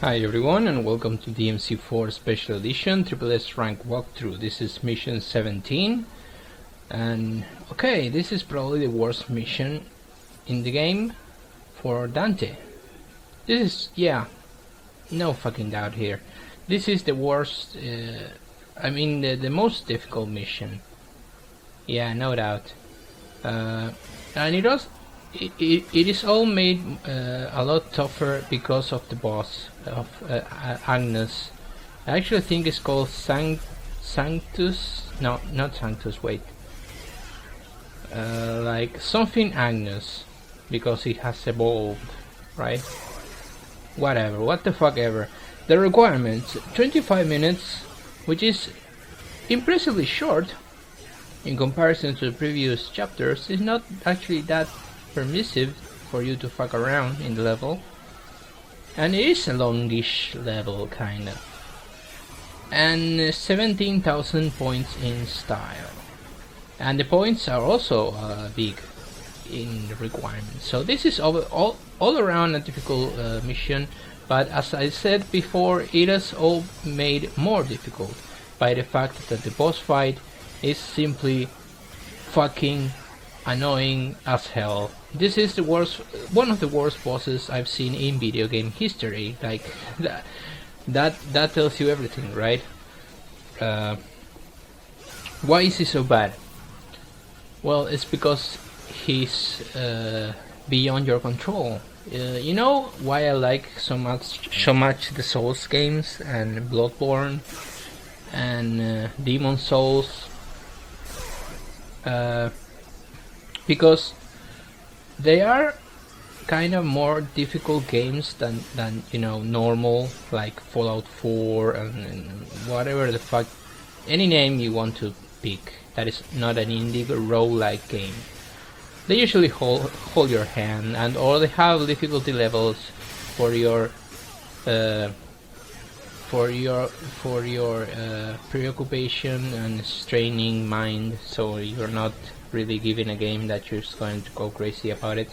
Hi everyone and welcome to DMC4 Special Edition Triple S Rank Walkthrough. This is mission 17 and okay, this is probably the worst mission in the game for Dante. This is, yeah, no fucking doubt here. This is the worst, the most difficult mission. Yeah, no doubt. And it is all made a lot tougher because of the boss of Agnus. I actually think it's called Sanctus. No, not Sanctus. Wait, like something Agnus, because it has evolved, right? Whatever. What the fuck ever. The requirements: 25 minutes, which is impressively short in comparison to the previous chapters. It's not actually that permissive for you to fuck around in the level, and it is a longish level kinda, and 17,000 points in style, and the points are also big in the requirements. So this is all around a difficult mission, but as I said before, it is all made more difficult by the fact that the boss fight is simply fucking annoying as hell. This is the worst, one of the worst bosses I've seen in video game history. Like that tells you everything, right? Why is he so bad? Well, it's because he's beyond your control. You know why I like so much the Souls games and Bloodborne and Demon Souls? Because they are kind of more difficult games than normal, like Fallout 4 and whatever the fuck, any name you want to pick that is not an indie roguelike game. They usually hold your hand, and or they have difficulty levels for your preoccupation and straining mind, so you're not really giving a game that you're just going to go crazy about it.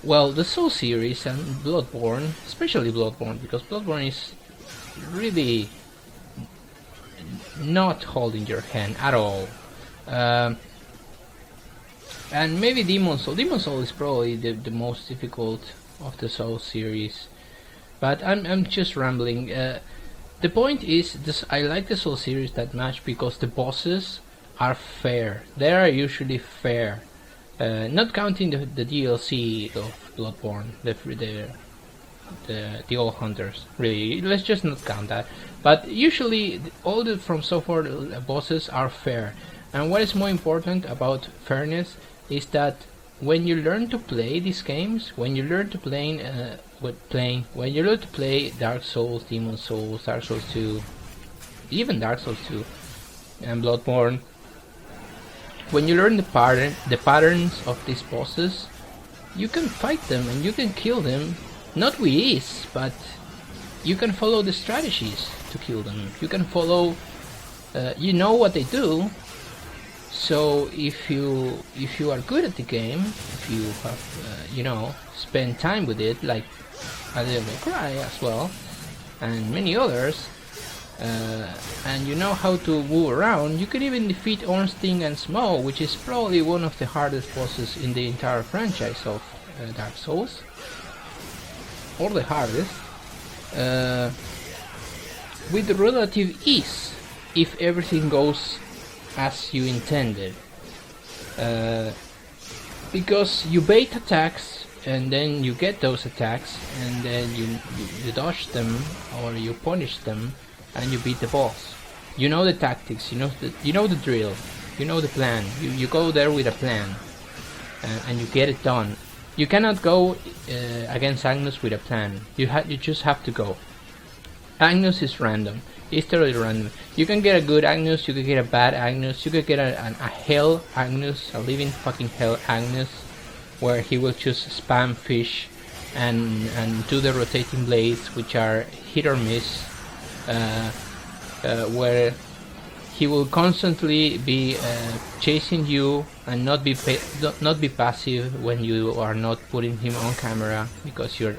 Well, the Soul series and Bloodborne, especially Bloodborne, because Bloodborne is really not holding your hand at all. And maybe Demon Soul. Demon Soul is probably the most difficult of the Soul series. But I'm just rambling. The point is, I like the Soul series that much because the bosses are fair. They are usually fair, not counting the DLC of Bloodborne, the old hunters. Really, let's just not count that. But usually, all the From Software bosses are fair. And what is more important about fairness is that when you learn to play these games, when you learn to play Dark Souls, Demon Souls, Dark Souls 2, even Dark Souls 2, and Bloodborne, when you learn the patterns of these bosses, you can fight them and you can kill them, not with ease, but you can follow the strategies to kill them. You can follow, you know what they do. So if you are good at the game, if you have spent time with it, like Devil May Cry as well, and many others, and you know how to move around, you can even defeat Ornstein and Smough, which is probably one of the hardest bosses in the entire franchise of Dark Souls, or the hardest, with relative ease, if everything goes as you intended, because you bait attacks and then you get those attacks and then you dodge them or you punish them and you beat the boss. You know the tactics, you know the drill, you know the plan. You go there with a plan, and you get it done. You cannot go against Agnus with a plan. You just have to go. Agnus is random. It's totally random. You can get a good Agnus, you can get a bad Agnus, you could get a hell Agnus, a living fucking hell Agnus, where he will just spam fish and do the rotating blades, which are hit or miss, where he will constantly be chasing you and not be passive when you are not putting him on camera, because you're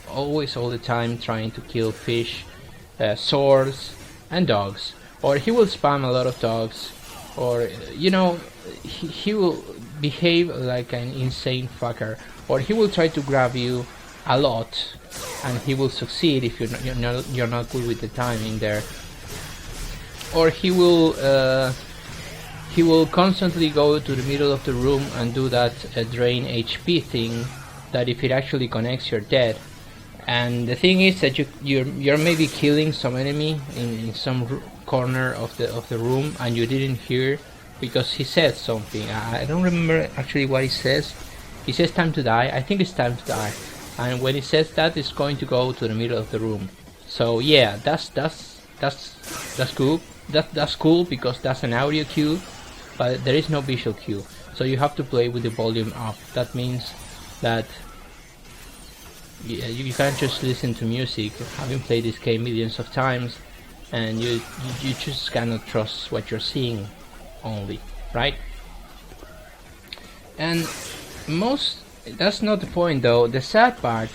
always all the time trying to kill fish, swords and dogs. Or he will spam a lot of dogs, or you know, he will behave like an insane fucker, or he will try to grab you a lot, and he will succeed if you're not good with the timing there. Or he will constantly go to the middle of the room and do that drain HP thing, that if it actually connects you're dead. And the thing is that you're maybe killing some enemy in some corner of the room and you didn't hear, because he said something. I don't remember actually what he says. He says time to die. I think it's time to die. And when he says that, it's going to go to the middle of the room. So yeah, that's cool. That's cool because that's an audio cue, but there is no visual cue. So you have to play with the volume up. That means that you can't just listen to music, having played this game millions of times, and you just cannot trust what you're seeing only, right? And that's not the point though. The sad part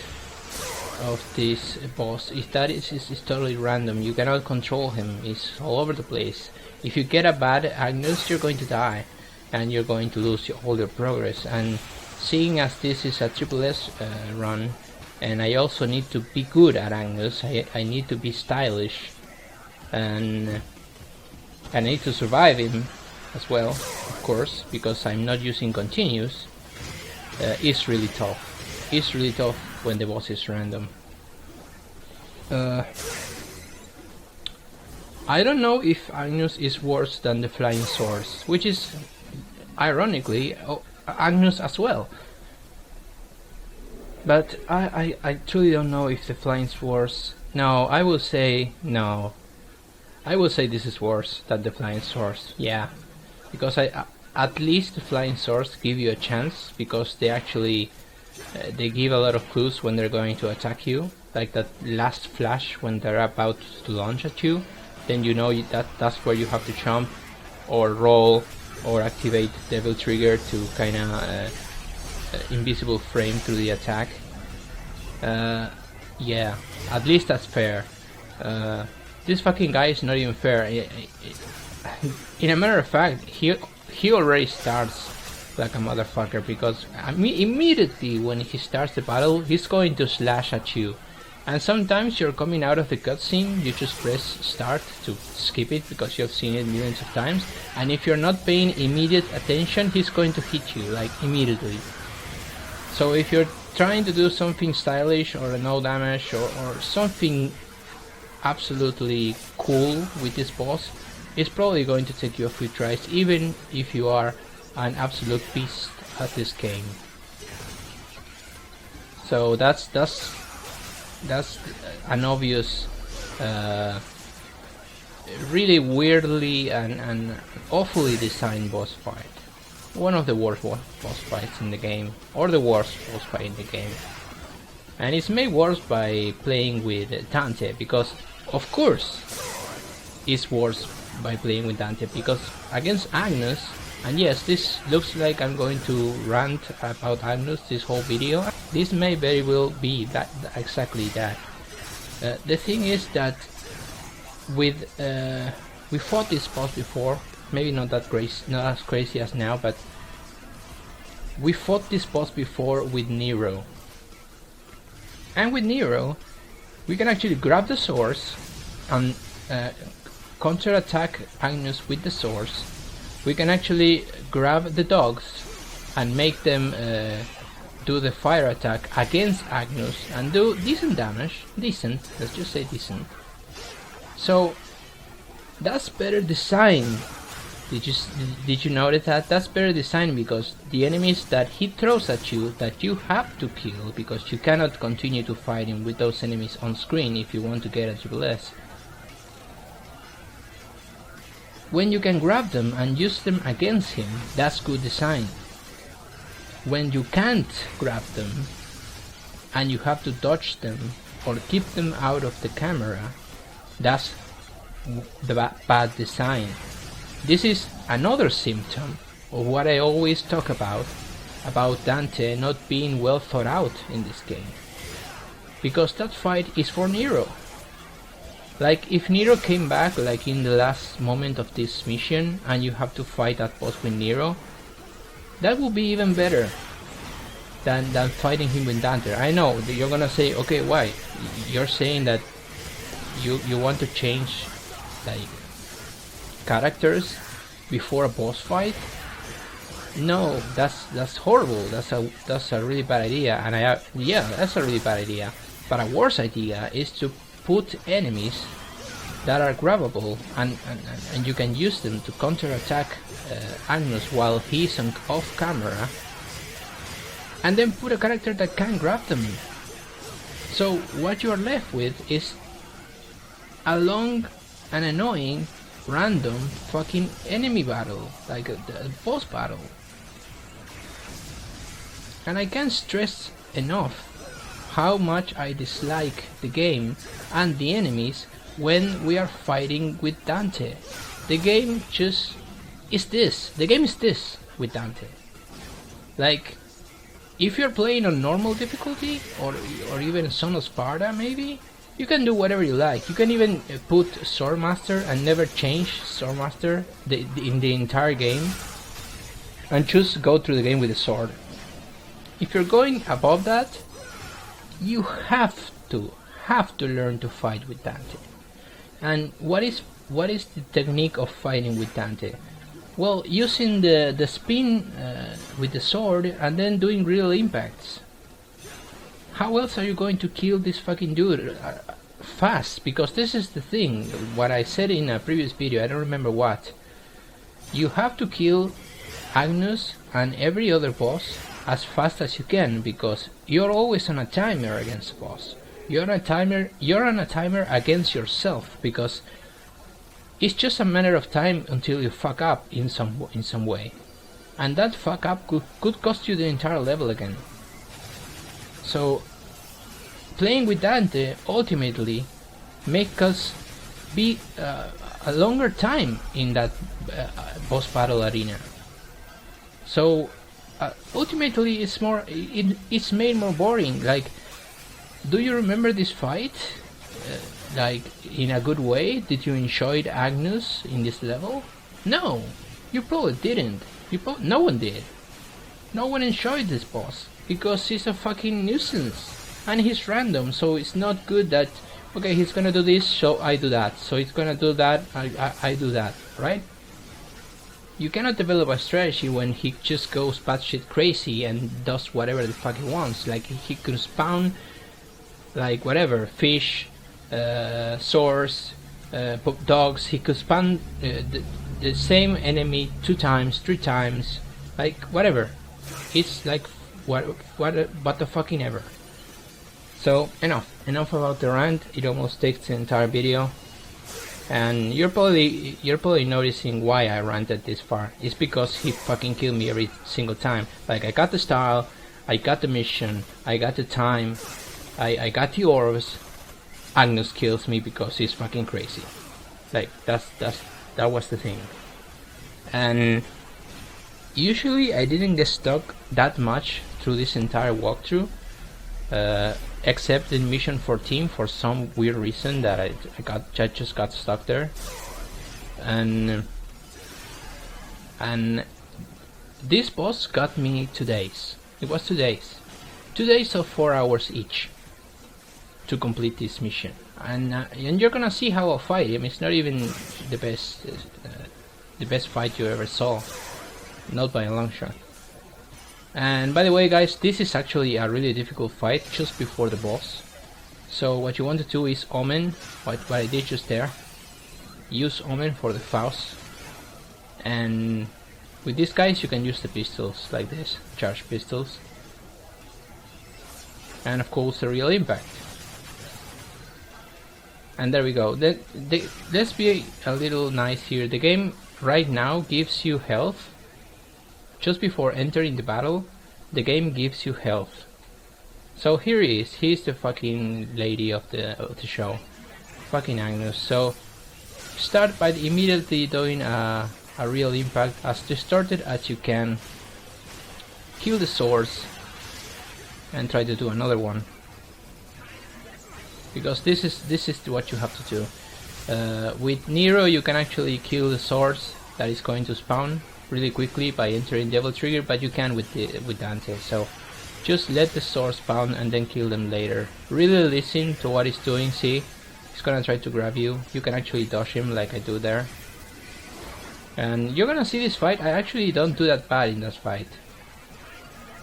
of this boss is that it's totally random. You cannot control him. It's all over the place. If you get a bad Agnus, you're going to die and you're going to lose all your progress. And seeing as this is a SSS run, and I also need to be good at Agnus, I need to be stylish, and I need to survive him as well, of course, because I'm not using continuous. It's really tough. It's really tough when the boss is random. I don't know if Agnus is worse than the Flying Swords, which is ironically Agnus as well. But I truly don't know if the Flying Swords... No, I will say no. I will say this is worse than the Flying Swords, yeah. Because at least the Flying Swords give you a chance, because they actually they give a lot of clues when they're going to attack you, like that last flash when they're about to launch at you. Then you know that's where you have to jump or roll or activate Devil Trigger to kinda invisible frame through the attack. Yeah, at least that's fair. This fucking guy is not even fair. In a matter of fact, he already starts like a motherfucker, because immediately when he starts the battle, he's going to slash at you. And sometimes you're coming out of the cutscene, you just press start to skip it because you've seen it millions of times, and if you're not paying immediate attention, he's going to hit you, like, immediately. So if you're trying to do something stylish or no damage or something absolutely cool with this boss, it's probably going to take you a few tries, even if you are an absolute beast at this game. So that's an obvious, really weirdly and awfully designed boss fight. One of the worst boss fights in the game, or the worst boss fight in the game. And it's made worse by playing with Dante, because of course it's worse by playing with Dante, because against Agnus, and yes, this looks like I'm going to rant about Agnus this whole video. This may very well be that, exactly that. The thing is that with we fought this boss before, maybe not as crazy as now, but we fought this boss before with Nero. And with Nero, we can actually grab the swords and counter-attack Agnus with the swords. We can actually grab the dogs and make them do the fire attack against Agnus and do decent damage. Decent, let's just say decent. So that's better design. Did you notice that? That's better design, because the enemies that he throws at you, that you have to kill, because you cannot continue to fight him with those enemies on screen if you want to get a SSS. When you can grab them and use them against him, that's good design. When you can't grab them and you have to dodge them or keep them out of the camera, that's the bad design. this is another symptom of what I always talk about Dante not being well thought out in this game. Because that fight is for Nero. Like, if Nero came back like in the last moment of this mission and you have to fight that boss with Nero, that would be even better than fighting him with Dante. I know that you're gonna say, okay, why? You're saying that you want to change like characters before a boss fight? No, that's horrible. That's a really bad idea. And yeah, that's a really bad idea. But a worse idea is to put enemies that are grabbable and you can use them to counterattack Agnus while he's off camera, and then put a character that can grab them. So what you are left with is a long and annoying random fucking enemy battle, like a boss battle. And I can't stress enough how much I dislike the game and the enemies when we are fighting with Dante. The game just is this. The game is this with Dante. Like, if you're playing on normal difficulty or even Son of Sparta maybe, you can do whatever you like. You can even put Swordmaster and never change Swordmaster in the entire game and just go through the game with the sword. If you're going above that, you have to learn to fight with Dante. And what is the technique of fighting with Dante? Well, using the spin with the sword and then doing real impacts. How else are you going to kill this fucking dude fast? Because this is the thing, what I said in a previous video, I don't remember what. You have to kill Agnus and every other boss as fast as you can, because you're always on a timer against the boss. You're on a timer against yourself, because it's just a matter of time until you fuck up in some way, and that fuck up could cost you the entire level again. So playing with Dante ultimately make us be a longer time in that boss battle arena. So ultimately it's made more boring. Like, do you remember this fight? Like, in a good way? Did you enjoy Agnus in this level? No, you probably didn't. No one did. No one enjoyed this boss because he's a fucking nuisance and he's random. So it's not good that, okay, he's gonna do this, so I do that. So he's gonna do that, I do that, right? You cannot develop a strategy when he just goes batshit crazy and does whatever the fuck he wants. Like, he could spawn like whatever, fish, swords, dogs. He could spawn the same enemy 2 times, 3 times, like whatever. It's like what the fucking ever. So enough about the rant. It almost takes the entire video. And you're probably noticing why I ranted this far. It's because he fucking killed me every single time. Like, I got the style, I got the mission, I got the time, I got the orbs. Agnus kills me because he's fucking crazy. Like, that was the thing. And usually I didn't get stuck that much through this entire walkthrough. Except in mission 14 for some weird reason that I just got stuck there, and this boss got me 2 days. It was 2 days, 2 days of 4 hours each to complete this mission, and you're gonna see how I'll fight him. It's not even the best fight you ever saw, not by a long shot. And by the way, guys, this is actually a really difficult fight just before the boss. So what you want to do is Omen, what I did just there. Use Omen for the Faust. And with these guys you can use the pistols like this, charged pistols. And of course the real impact. And there we go. Let's be a little nice here. The game right now gives you health. Just before entering the battle, the game gives you health. So here he is. He's the fucking lady of the show, fucking Agnus. So start by immediately doing a a real impact as distorted as you can. Kill the source and try to do another one, because this is what you have to do. With Nero you can actually kill the source that is going to spawn really quickly by entering Devil Trigger, but you can with Dante. So just let the source spawn and then kill them later. Really listen to what he's doing. See, he's gonna try to grab you. You can actually dodge him like I do there. And you're gonna see this fight. I actually don't do that bad in this fight.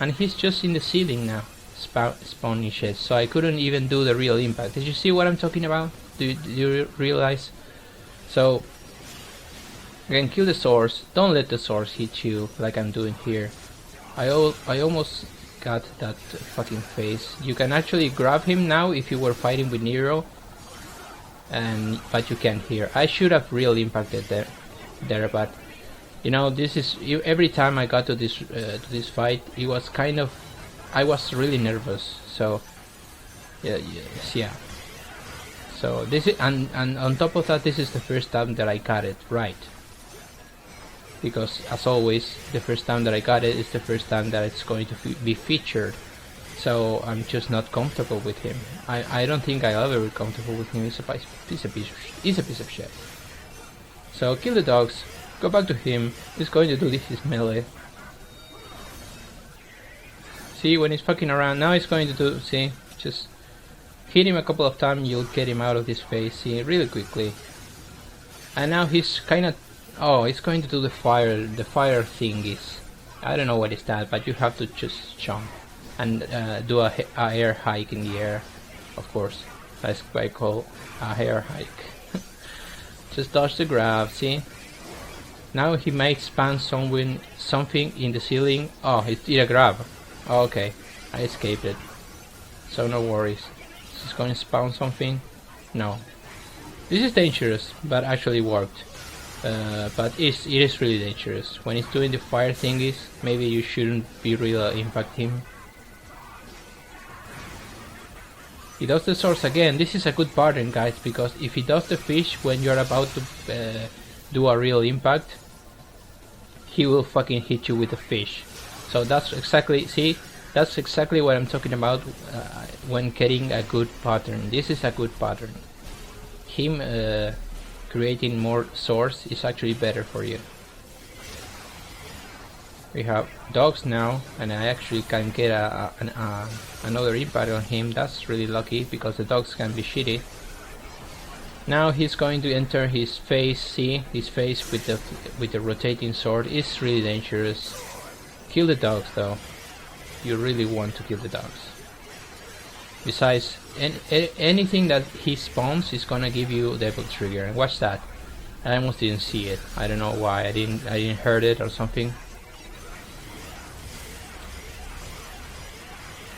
And he's just in the ceiling now, spawning shit. So I couldn't even do the real impact. Did you see what I'm talking about? Do you realize? So again, kill the source. Don't let the source hit you like I'm doing here. I almost got that fucking face. You can actually grab him now if you were fighting with Nero, but you can't here. I should have real impacted there, but you know, this is every time I got to this fight, it was kind of, I was really nervous. So yeah. So this is, and on top of that, this is the first time that I got it right. Because as always, the first time that I got it is the first time that it's going to be featured. So I'm just not comfortable with him. I don't think I'll ever be comfortable with him. He's a piece of shit. So kill the dogs, go back to him. He's going to do his melee. See, when he's fucking around, now he's going to do, see, just hit him a couple of times, you'll get him out of this phase, see, really quickly. And now he's kind of, oh, he's going to do the fire thingies. I don't know what is that, but you have to just jump and do a air hike in the air, of course. That's what I call a air hike. Just dodge the grab, see? Now he might spam something in the ceiling. Oh, he did a grab. Oh, okay, I escaped it. So no worries. He's going to spawn something. No. This is dangerous, but actually worked. But it is really dangerous. When he's doing the fire thingies, maybe you shouldn't be really impact him. He does the source again. This is a good pattern, guys, because if he does the fish when you're about to do a real impact, he will fucking hit you with the fish. So that's exactly, see, that's exactly what I'm talking about when getting a good pattern. This is a good pattern. Him creating more source is actually better for you. We have dogs now, and I actually can get another impact on him. That's really lucky because the dogs can be shitty. Now he's going to enter his face. See, his face with the rotating sword is really dangerous. Kill the dogs though. You really want to kill the dogs. Besides, anything that he spawns is gonna give you Devil Trigger. And watch that. I almost didn't see it. I don't know why. I didn't heard it or something.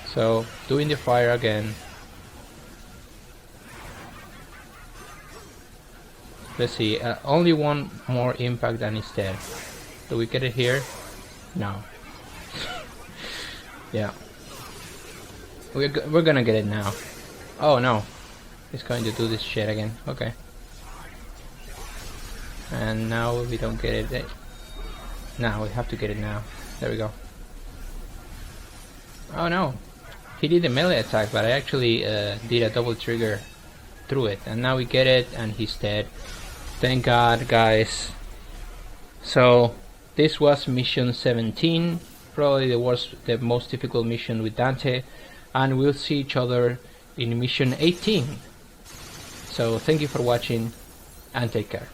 So doing the fire again. Let's see. Only one more impact and it's dead. Do we get it here? No. Yeah. We're gonna get it now. Oh no. He's going to do this shit again. Okay. And now we don't get it. Now we have to get it now. There we go. Oh no. He did a melee attack, but I actually did a double trigger through it. And now we get it and he's dead. Thank God, guys. So this was mission 17. Probably the most difficult mission with Dante. And we'll see each other in mission 18. So thank you for watching and take care.